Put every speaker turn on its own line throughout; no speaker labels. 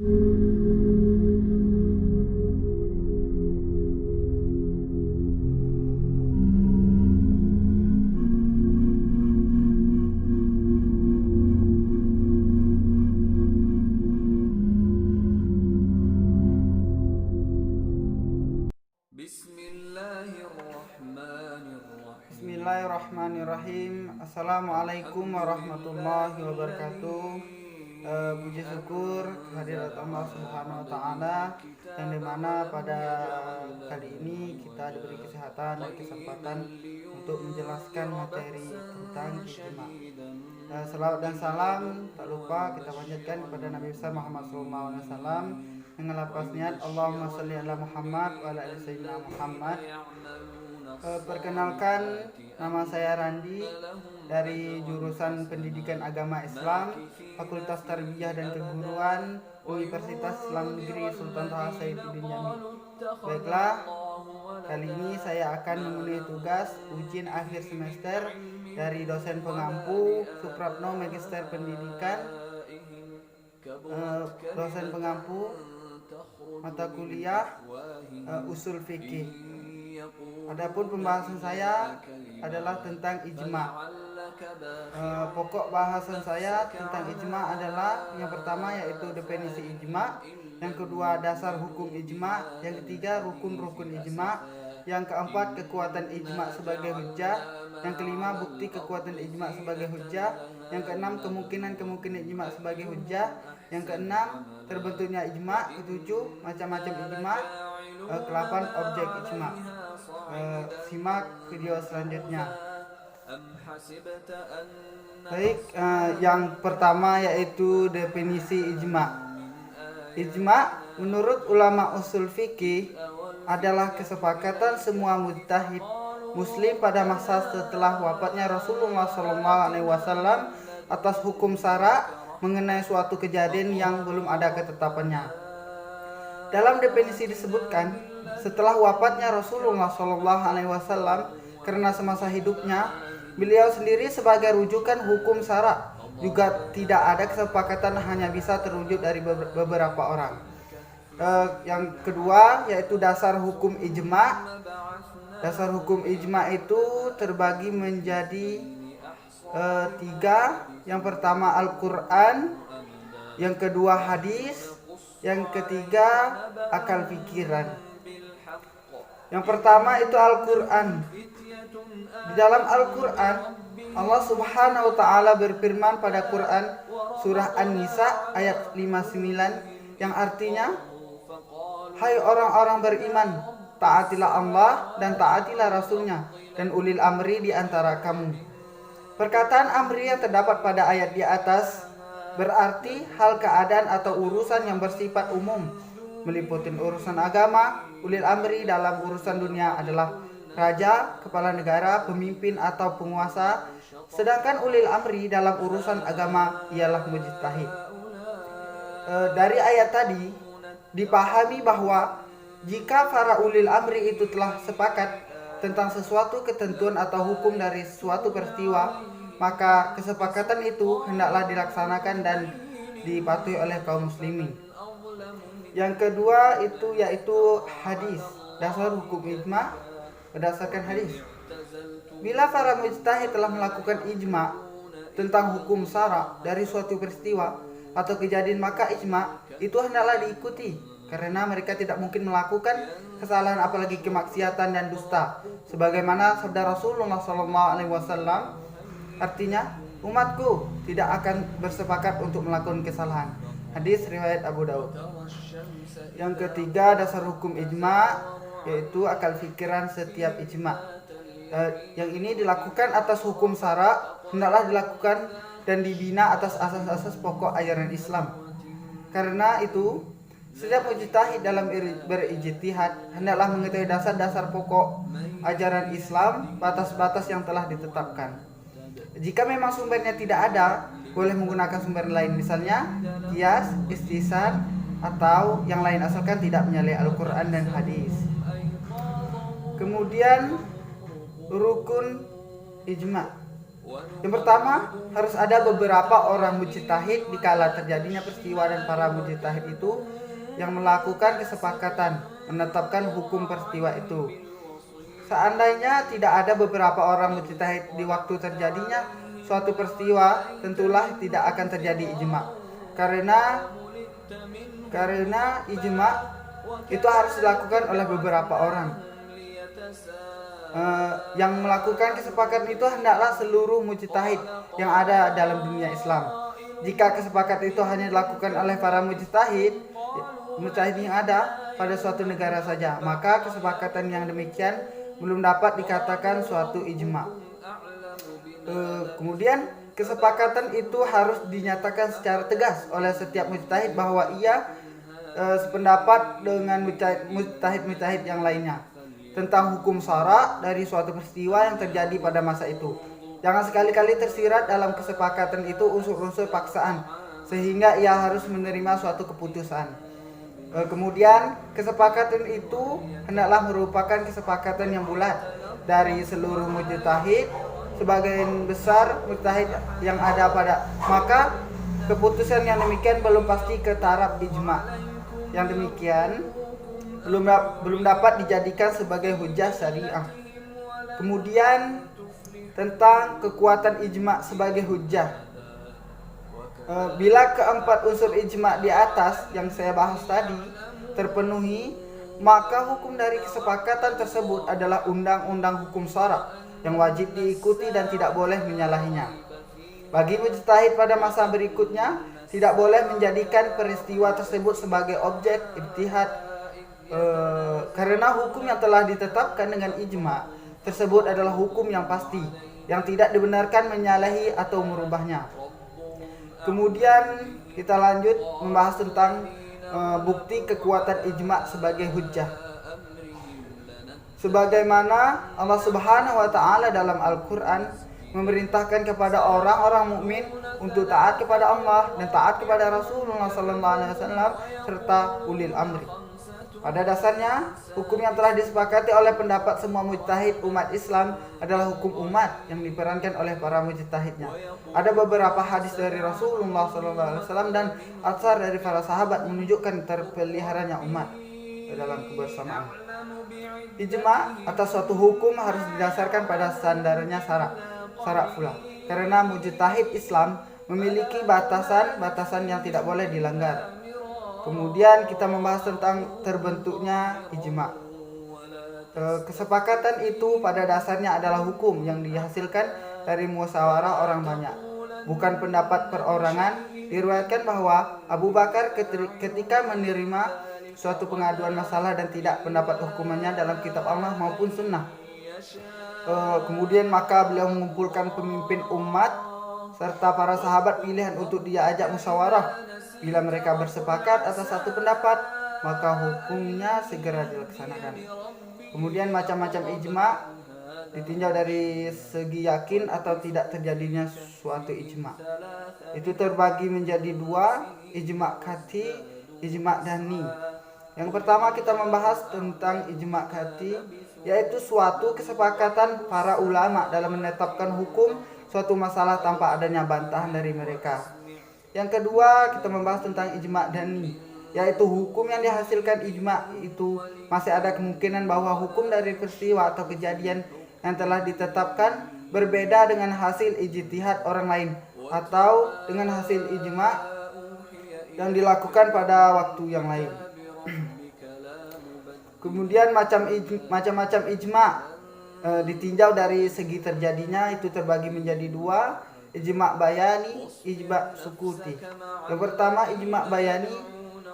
Bismillahirrahmanirrahim. Assalamualaikum warahmatullahi wabarakatuh. Puji syukur kehadirat Allah Subhanahu wa Ta'ala, yang dimana pada kali ini kita diberi kesehatan dan kesempatan untuk menjelaskan materi tentang ijma. Salawat dan salam tak lupa kita panjatkan kepada Nabi besar Muhammad SAW dengan lafaz niat Allahumma sholli ala Muhammad wa ala ali sayyidina Muhammad. Perkenalkan, nama saya Randi dari jurusan Pendidikan Agama Islam, Fakultas Tarbiyah dan Keguruan, Universitas Islam Negeri Sultan Toha Saifuddin Jamil. Baiklah, kali ini saya akan memenuhi tugas ujian akhir semester dari dosen pengampu Supratno Magister Pendidikan, dosen pengampu mata kuliah Usul Fikih. Adapun pembahasan saya adalah tentang ijma. Pokok bahasan saya tentang ijma adalah yang pertama yaitu definisi ijma, yang kedua dasar hukum ijma, yang ketiga rukun-rukun ijma, yang keempat kekuatan ijma sebagai hujjah, yang kelima bukti kekuatan ijma sebagai hujjah, yang keenam kemungkinan ijma sebagai hujjah, yang keenam terbentuknya ijma, ketujuh macam-macam ijma, ke-8 objek ijma. Simak video selanjutnya. Baik, yang pertama yaitu definisi ijma. Ijma menurut ulama usul fikih adalah kesepakatan semua mujtahid muslim pada masa setelah wafatnya Rasulullah SAW atas hukum syara mengenai suatu kejadian yang belum ada ketetapannya. Dalam definisi disebutkan, setelah wafatnya Rasulullah SAW, karena semasa hidupnya beliau sendiri sebagai rujukan hukum syara juga tidak ada kesepakatan, hanya bisa terwujud dari beberapa orang. Yang kedua yaitu dasar hukum ijma. Dasar hukum ijma itu terbagi menjadi 3. Yang pertama Al-Quran, yang kedua hadis, yang ketiga akal pikiran. Yang pertama itu Al-Quran. Di dalam Al-Quran Allah Subhanahu wa Ta'ala berfirman pada Quran surah An-Nisa ayat 59 yang artinya, hai orang-orang beriman, taatilah Allah dan taatilah Rasulnya dan ulil amri di antara kamu. Perkataan amri yang terdapat pada ayat di atas berarti hal keadaan atau urusan yang bersifat umum, meliputi urusan agama. Ulil amri dalam urusan dunia adalah raja, kepala negara, pemimpin atau penguasa, sedangkan ulil amri dalam urusan agama ialah mujtahid. Dari ayat tadi dipahami bahwa jika para ulil amri itu telah sepakat tentang sesuatu ketentuan atau hukum dari suatu peristiwa, maka kesepakatan itu hendaklah dilaksanakan dan dipatuhi oleh kaum muslimin. Yang kedua itu yaitu hadis. Dasar hukum ijma berdasarkan hadis. Bila para mujtahid telah melakukan ijma tentang hukum syara dari suatu peristiwa atau kejadian, maka ijma itu hendaklah diikuti, karena mereka tidak mungkin melakukan kesalahan apalagi kemaksiatan dan dusta. Sebagaimana sabda Rasulullah SAW, artinya umatku tidak akan bersepakat untuk melakukan kesalahan. Hadis riwayat Abu Daud. Yang ketiga dasar hukum ijma yaitu akal fikiran setiap ijma. Yang ini dilakukan atas hukum syara, hendaklah dilakukan dan dibina atas asas-asas pokok ajaran Islam. Karena itu setiap mujtahid dalam berijtihad hendaklah mengetahui dasar-dasar pokok ajaran Islam, batas-batas yang telah ditetapkan. Jika memang sumbernya tidak ada, boleh menggunakan sumber lain, misalnya qiyas, istisar, atau yang lain, asalkan tidak menyalahi Al-Quran dan hadis. Kemudian rukun ijma. Yang pertama, harus ada beberapa orang mujtahid di kala terjadinya peristiwa dan para mujtahid itu yang melakukan kesepakatan menetapkan hukum peristiwa itu. Seandainya tidak ada beberapa orang mujtahid di waktu terjadinya suatu peristiwa, tentulah tidak akan terjadi ijma. Karena ijma itu harus dilakukan oleh beberapa orang. Yang melakukan kesepakatan itu hendaklah seluruh mujtahid yang ada dalam dunia Islam. Jika kesepakatan itu hanya dilakukan oleh para mujtahid yang ada pada suatu negara saja, maka kesepakatan yang demikian belum dapat dikatakan suatu ijma. Kemudian kesepakatan itu harus dinyatakan secara tegas oleh setiap mujtahid bahwa ia sependapat dengan mujtahid yang lainnya tentang hukum syara dari suatu peristiwa yang terjadi pada masa itu. Jangan sekali-kali tersirat dalam kesepakatan itu unsur-unsur paksaan sehingga ia harus menerima suatu keputusan. Kemudian kesepakatan itu hendaklah merupakan kesepakatan yang bulat dari seluruh mujtahid. Sebagian besar mujtahid yang ada pada maka keputusan yang demikian belum pasti ke taraf ijma. Yang demikian belum dapat dijadikan sebagai hujjah syariah. Kemudian tentang kekuatan ijma sebagai hujjah. Bila keempat unsur ijma di atas yang saya bahas tadi terpenuhi, maka hukum dari kesepakatan tersebut adalah undang-undang hukum syara yang wajib diikuti dan tidak boleh menyalahinya. Bagi mujtahid pada masa berikutnya, tidak boleh menjadikan peristiwa tersebut sebagai objek ijtihad karena hukum yang telah ditetapkan dengan ijma tersebut adalah hukum yang pasti yang tidak dibenarkan menyalahi atau merubahnya. Kemudian kita lanjut membahas tentang bukti kekuatan ijma sebagai hujjah. Sebagaimana Allah Subhanahu wa taala dalam Al-Qur'an memerintahkan kepada orang-orang mukmin untuk taat kepada Allah dan taat kepada Rasulullah sallallahu alaihi wasallam serta ulil amri. Pada dasarnya, hukum yang telah disepakati oleh pendapat semua mujtahid umat Islam adalah hukum umat yang diperankan oleh para mujtahidnya. Ada beberapa hadis dari Rasulullah SAW dan atsar dari para sahabat menunjukkan terpeliharanya umat dalam kebersamaan. Ijma atas suatu hukum harus didasarkan pada standarnya syarak pula. Karena mujtahid Islam memiliki batasan-batasan yang tidak boleh dilanggar. Kemudian kita membahas tentang terbentuknya ijma. Kesepakatan itu pada dasarnya adalah hukum yang dihasilkan dari musyawarah orang banyak, bukan pendapat perorangan. Diriwayatkan bahwa Abu Bakar ketika menerima suatu pengaduan masalah dan tidak pendapat hukumannya dalam kitab Allah maupun sunnah. Kemudian maka beliau mengumpulkan pemimpin umat serta para sahabat pilihan untuk dia ajak musyawarah. Bila mereka bersepakat atas satu pendapat, maka hukumnya segera dilaksanakan. Kemudian macam-macam ijma ditinjau dari segi yakin atau tidak terjadinya suatu ijma. Itu terbagi menjadi dua, ijma qat'i, ijma dhanni. Yang pertama kita membahas tentang ijma qat'i, yaitu suatu kesepakatan para ulama dalam menetapkan hukum suatu masalah tanpa adanya bantahan dari mereka. Yang kedua kita membahas tentang ijma dhanni, yaitu hukum yang dihasilkan ijma itu masih ada kemungkinan bahwa hukum dari peristiwa atau kejadian yang telah ditetapkan berbeda dengan hasil ijtihad orang lain atau dengan hasil ijma yang dilakukan pada waktu yang lain. Kemudian macam-macam ijma ditinjau dari segi terjadinya itu terbagi menjadi dua, ijma bayani, ijma sukuti. Yang pertama ijma bayani,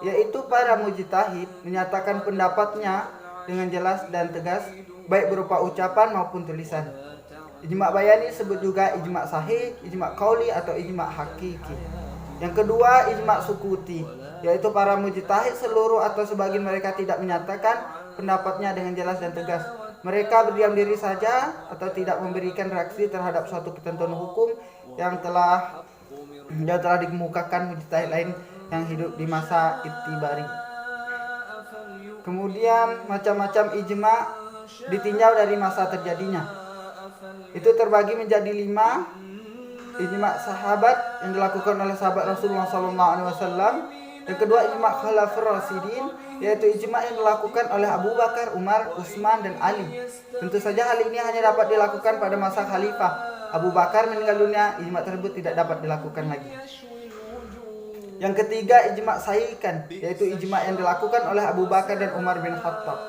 yaitu para mujtahid menyatakan pendapatnya dengan jelas dan tegas, baik berupa ucapan maupun tulisan. Ijma bayani disebut juga ijma sahih, ijma qauli atau ijma hakiki. Yang kedua ijma sukuti, yaitu para mujtahid seluruh atau sebagian mereka tidak menyatakan pendapatnya dengan jelas dan tegas. Mereka berdiam diri saja atau tidak memberikan reaksi terhadap suatu ketentuan hukum yang telah dikemukakan mujtahid lain yang hidup di masa itibari. Kemudian macam-macam ijma ditinjau dari masa terjadinya. Itu terbagi menjadi 5, ijma sahabat yang dilakukan oleh sahabat Rasulullah SAW. Yang kedua ijma khulafur rasyidin, yaitu ijma yang dilakukan oleh Abu Bakar, Umar, Utsman dan Ali. Tentu saja hal ini hanya dapat dilakukan pada masa khalifah Abu Bakar meninggal dunia, ijma tersebut tidak dapat dilakukan lagi. Yang ketiga ijma sahihkan, yaitu ijma yang dilakukan oleh Abu Bakar dan Umar bin Khattab.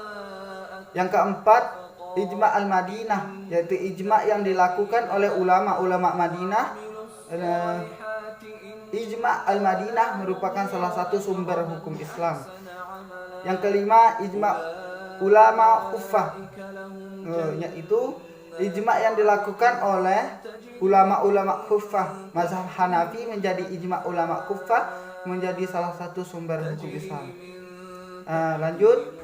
Yang keempat ijma al-Madinah, yaitu ijma yang dilakukan oleh ulama-ulama Madinah. Ijma al-Madinah merupakan salah satu sumber hukum Islam. Yang kelima ijma ulama Kufah, yaitu ijma yang dilakukan oleh ulama-ulama Kufah. Mazhab Hanafi menjadi ijma ulama Kufah menjadi salah satu sumber hukum Islam. Lanjut,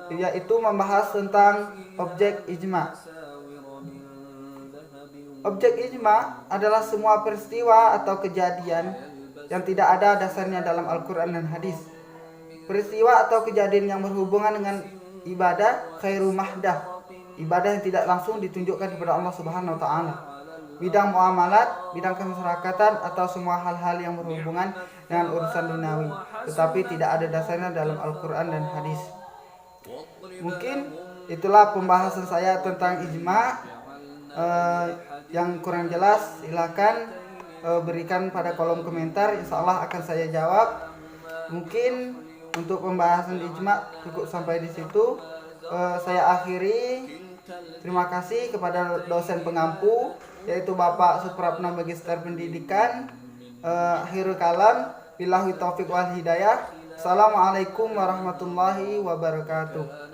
yaitu membahas tentang objek ijma. Objek ijma adalah semua peristiwa atau kejadian yang tidak ada dasarnya dalam Al-Quran dan hadis. Peristiwa atau kejadian yang berhubungan dengan ibadah khairu mahdah, ibadah yang tidak langsung ditunjukkan kepada Allah Subhanahu wa taala. Bidang muamalat, bidang kemasyarakatan, atau semua hal-hal yang berhubungan dengan urusan duniawi, tetapi tidak ada dasarnya dalam Al-Quran dan hadis. Mungkin itulah pembahasan saya tentang ijma. Yang kurang jelas silakan berikan pada kolom komentar, insya Allah akan saya jawab. Mungkin untuk pembahasan ijma cukup sampai di situ. Saya akhiri. Terima kasih kepada dosen pengampu, yaitu Bapak Suprapna Magister Pendidikan. Akhirul kalam, billahi taufiq wal hidayah. Assalamualaikum warahmatullahi wabarakatuh.